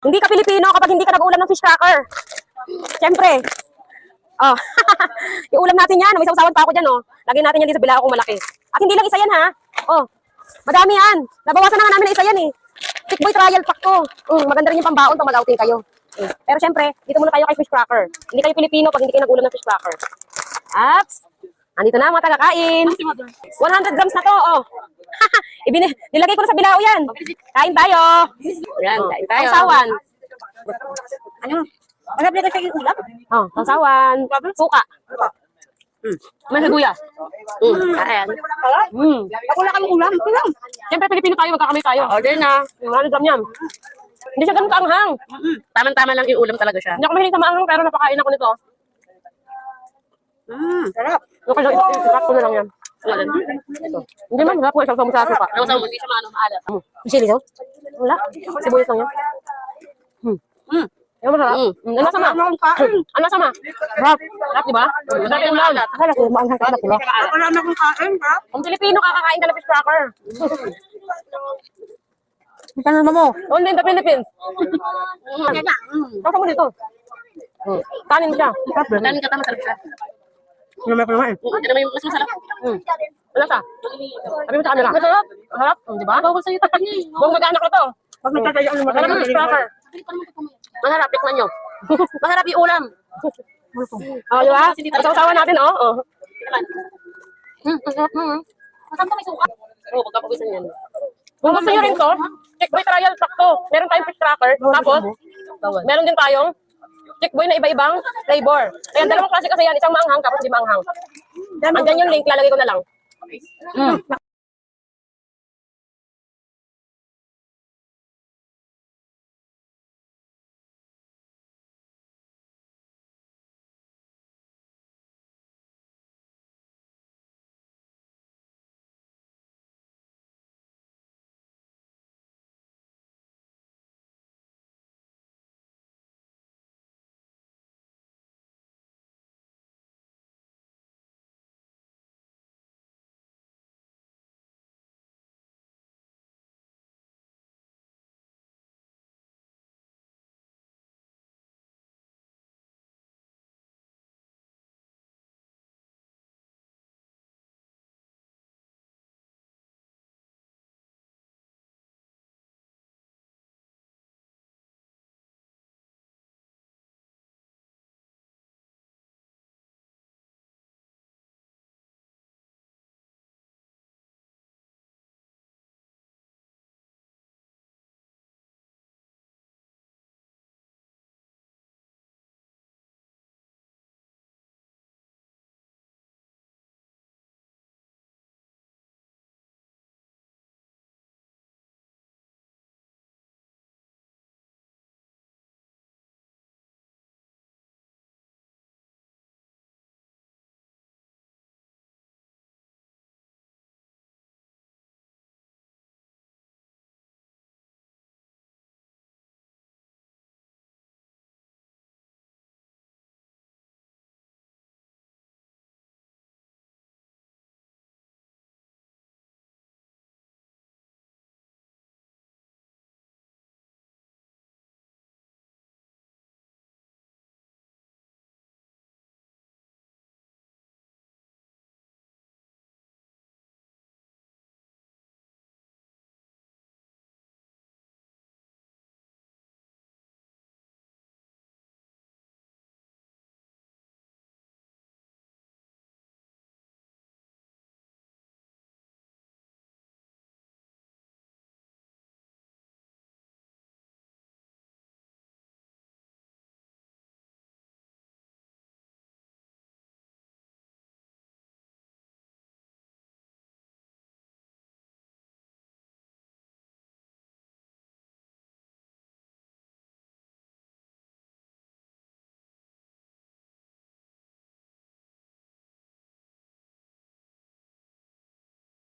Hindi ka Pilipino kapag hindi ka nag-ulam ng fish cracker. Siyempre. Oh. Iulam natin yan. May sausawan pa ako dyan, oh. Lagyan natin yan dito sa bilao kung malaki. At hindi lang isa yan, ha? Oh. Madami yan. Nabawasan na nga namin na isa yan, eh. Chick Boy trial pack to. Maganda rin yung pambaon pag mag-outing kayo. Pero siyempre, dito muna tayo kay fish cracker. Hindi kayo Pilipino pag hindi kayo nag-ulam ng fish cracker. At, andito na mga taga-kain. 100 grams na to, oh. Nilagay ko na sa bilao yan. Kain tayo. Yan, kain tayo. Sausawan. Ano? Masarap na kasi yung ulam. Oh, sausawan. Suka. May sibuyas. Kain. Ako na kayong ulam. Ito lang. Siyempre, Pilipino tayo. Magkakamay tayo. Order na. 100 gram yan. Hindi siya ganun kaanghang. Tama-tama lang yung ulam talaga siya. Hindi ako mahilig sa maanghang pero napakain ako nito. Sarap. Okay lang, ikat ko na lang yan. Ito. Hindi man, masarap ko isang sa suka. Naman hindi siya maalat. Sili daw? Wala. Sibuyas lang yan. Yung masarap. Ano sama? Ano sama? Rap. Rap, di ba? Masarap yung ulam. Akala ko maanghang ka na pula. Wala na kong kain, ha? Kung Pilipino, kakakain ka ng fish cracker. Ano mo? Only in the Philippines. Kasa mo dito. Kanin siya. Kanin ka tama, masarap siya. Ano naman? Ito naman yung mas masarap. Wala sa? Sabi mo sa kanila. Masarap. Masarap. Di ba? Bawal sa'yo ito niya. Buong mag-anak na to. Pag nagtatayaan mo, Masarap yung fish cracker. Masarap, tikman nyo. Masarap yung ulam. Oh, di ba? Sausawan natin, oh. Oh. Masarap na may suka. Oo, pagkapawisan yan. Kung gusto nyo rin to, Chick Boy trial pack to. Meron tayong fish cracker. Tapos, meron din tayong Chick Boy na iba-ibang flavor. Kaya dalawang klase kasi yan. Isang maanghang, tapos hindi maanghang. Andyan yung link, lalagay ko na lang.